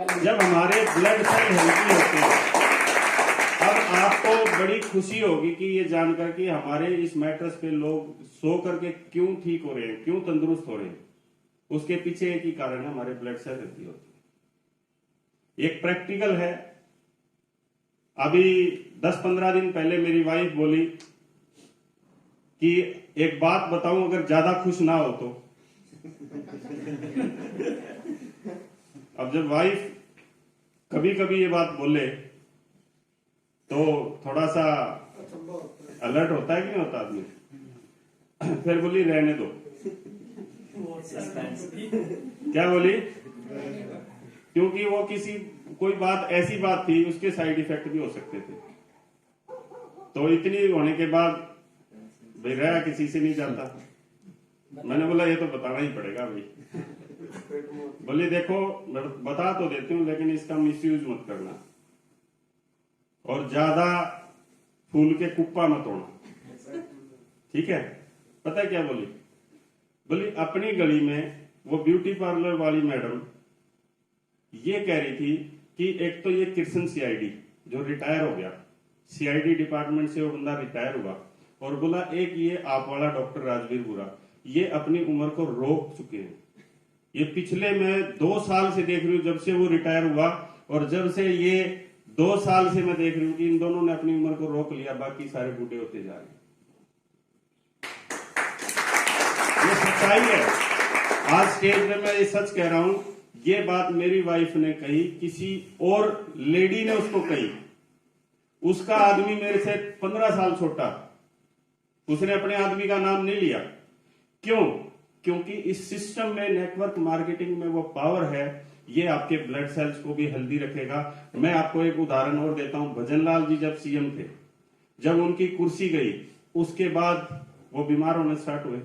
जब हमारे blood cell healthy होते हैं, अब आपको बड़ी खुशी होगी कि ये जानकर कि हमारे इस मैट्रेस पे लोग सो करके क्यों ठीक हो रहे हैं, क्यों तंदुरुस्त हो रहे हैं। उसके पीछे एक ही कारण है, हमारे ब्लड सेल हेल्थी होते हैं। एक प्रैक्टिकल है। अभी 10-15 दिन पहले मेरी वाइफ बोली कि एक बात बताऊं, अगर ज्यादा खुश ना हो तो। अब जब वाइफ कभी कभी ये बात बोले तो थोड़ा सा अलर्ट होता है कि नहीं होता आदमी। फिर बोली रहने दो। क्या बोली? क्योंकि वो कोई बात ऐसी बात थी, उसके साइड इफेक्ट भी हो सकते थे। तो इतनी होने के बाद भाई रहा किसी से नहीं जाता। मैंने बोला ये तो बताना ही पड़ेगा भाई। बोली देखो मैं बता तो देती हूँ, लेकिन इसका मिसयूज मत करना और ज्यादा फूल के कुप्पा मत तोड़ना, ठीक है? पता है क्या बोली? बोली अपनी गली में वो ब्यूटी पार्लर वाली मैडम ये कह रही थी कि एक तो ये किशन सीआईडी जो रिटायर हो गया, सीआईडी डिपार्टमेंट से वो बंदा रिटायर हुआ, और बोला एक ये आप वाला डॉक्टर राजवीर बुरा, ये अपनी उम्र को रोक चुके हैं। ये पिछले मैं 2 साल से देख रही हूँ, जब से वो रिटायर हुआ और जब से ये 2 साल से मैं देख रही हूँ कि इन दोनों ने अपनी उम्र को रोक लिया, बाकी सारे बूढ़े होते जा रहे हैं। ये सच्चाई है। आज स्टेज पे मैं ये सच कह रहा हूं। ये बात मेरी वाइफ ने कही, किसी और लेडी ने उसको कही। उसका आदमी मेरे से 15 साल छोटा, उसने अपने आदमी का नाम नहीं लिया। क्यों? क्योंकि इस सिस्टम में, नेटवर्क मार्केटिंग में वो पावर है। ये आपके ब्लड सेल्स को भी हेल्दी रखेगा। मैं आपको एक उदाहरण और देता हूं। भजनलाल जी जब सीएम थे, जब उनकी कुर्सी गई, उसके बाद वो बीमार होने स्टार्ट हुए।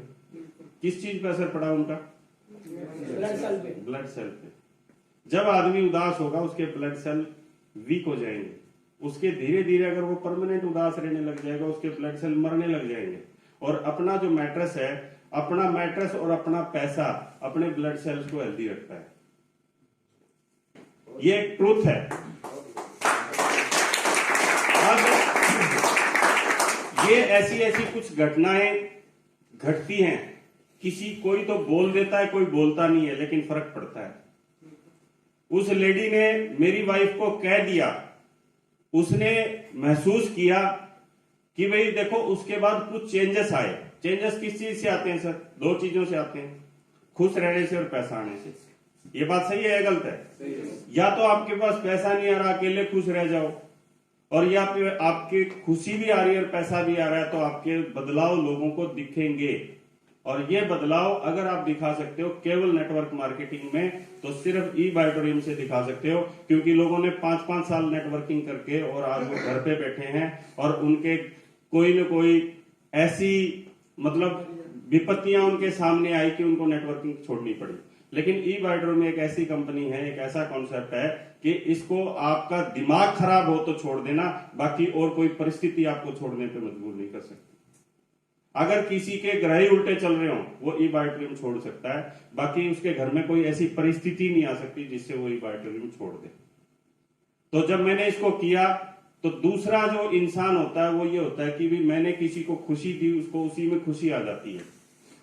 किस चीज पर असर पड़ा उनका? ब्लड सेल पे। जब आदमी उदास होगा, उसके ब्लड सेल वीक हो जाएंगे। उसके धीरे धीरे अगर वो परमानेंट उदास रहने लग जाएगा, उसके ब्लड सेल मरने लग जाएंगे। और अपना जो मैट्रेस है, अपना मैट्रेस और अपना पैसा अपने ब्लड सेल्स को हेल्दी रखता है। ये एक ट्रूथ है। अब ये ऐसी कुछ घटनाएं घटती हैं। कोई तो बोल देता है, कोई बोलता नहीं है, लेकिन फर्क पड़ता है। उस लेडी ने मेरी वाइफ को कह दिया, उसने महसूस किया कि भाई देखो, उसके बाद कुछ चेंजेस आए। चेंजेस किस चीज से आते हैं सर? 2 चीजों से आते हैं, खुश रहने से और पैसा आने से। ये बात सही है या गलत है? या तो आपके पास पैसा नहीं आ रहा, अकेले खुश रह जाओ, और या फिर आपकी खुशी भी आ रही है और पैसा भी आ रहा है, तो आपके बदलाव लोगों को दिखेंगे। और ये बदलाव अगर आप दिखा सकते हो केवल नेटवर्क मार्केटिंग में, तो सिर्फ ई-बायोटोरियम से दिखा सकते हो। क्योंकि लोगों ने 5-5 साल नेटवर्किंग करके और आज वो घर पे बैठे हैं, और उनके कोई न कोई ऐसी विपत्तियां उनके सामने आई कि उनको नेटवर्किंग छोड़नी पड़ी। लेकिन ई-बायोटोरियम एक ऐसी कंपनी है, एक ऐसा कॉन्सेप्ट है कि इसको आपका दिमाग खराब हो तो छोड़ देना, बाकी और कोई परिस्थिति आपको छोड़ने पे मजबूर नहीं कर सकती। अगर किसी के ग्रह ही उल्टे चल रहे हो, वो ई-बायोटोरियम छोड़ सकता है, बाकी उसके घर में कोई ऐसी परिस्थिति नहीं आ सकती जिससे वो ई-बायोटोरियम छोड़ दे। तो जब मैंने इसको किया, तो दूसरा जो इंसान होता है वो ये होता है कि भी मैंने किसी को खुशी दी, उसको उसी में खुशी आ जाती है,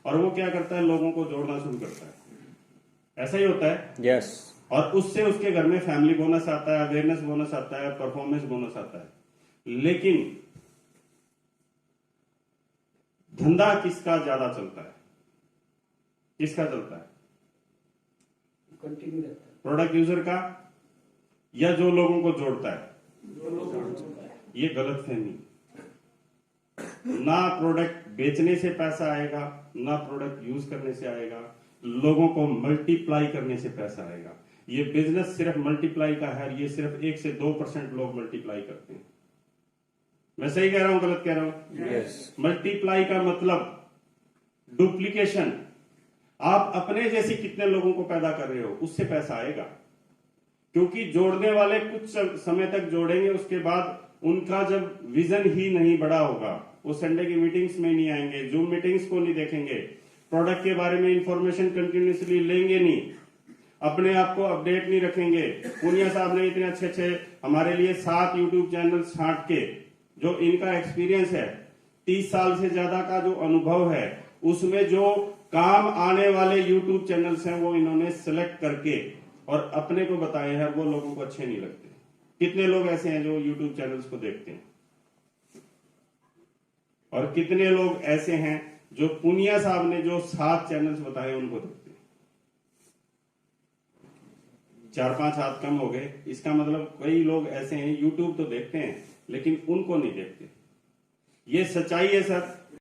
और वो क्या करता है, लोगों को जोड़ना शुरू करता है। ऐसा ही होता है। यस। और उससे उसके घर में फैमिली बोनस आता है, अवेयरनेस बोनस आता है, परफॉर्मेंस बोनस आता है। लेकिन धंधा किसका ज्यादा चलता है? किसका चलता है? कंटिन्यू रहता है। प्रोडक्ट यूजर का, या जो लोगों को जोड़ता है? ये गलत फहमी। ना प्रोडक्ट बेचने से पैसा आएगा, ना प्रोडक्ट यूज करने से आएगा, लोगों को मल्टीप्लाई करने से पैसा आएगा। ये बिजनेस सिर्फ मल्टीप्लाई का है। ये सिर्फ 1 से 2% लोग मल्टीप्लाई करते हैं। मैं सही कह रहा हूं, गलत कह रहा हूं? यस। मल्टीप्लाई का मतलब डुप्लीकेशन। आप अपने जैसे कितने लोगों को पैदा कर रहे हो, उससे पैसा आएगा। क्योंकि जोड़ने वाले कुछ समय तक जोड़ेंगे, उसके बाद उनका जब विजन ही नहीं बड़ा होगा, वो संडे की मीटिंग्स में नहीं आएंगे, जूम मीटिंग्स को नहीं देखेंगे, प्रोडक्ट के बारे में इंफॉर्मेशन कंटिन्यूसली लेंगे नहीं। अपने आप को अपडेट नहीं रखेंगे। पूनिया साहब ने इतने अच्छे अच्छे हमारे लिए 7 यूट्यूब चैनल छांट के, जो इनका एक्सपीरियंस है 30 साल से ज्यादा का जो अनुभव है, उसमें जो काम आने वाले यूट्यूब चैनल्स हैं वो इन्होंने सिलेक्ट करके और अपने को बताए हैं। वो लोगों को अच्छे नहीं लगते। कितने लोग ऐसे हैं जो यूट्यूब चैनल्स को देखते हैं, और कितने लोग ऐसे हैं जो पूनिया साहब ने जो 7 चैनल्स बताए उनको देखते हैं। 4-5 हाथ कम हो गए। इसका मतलब कई लोग ऐसे हैं यूट्यूब तो देखते हैं लेकिन उनको नहीं देखते। ये सच्चाई है सर।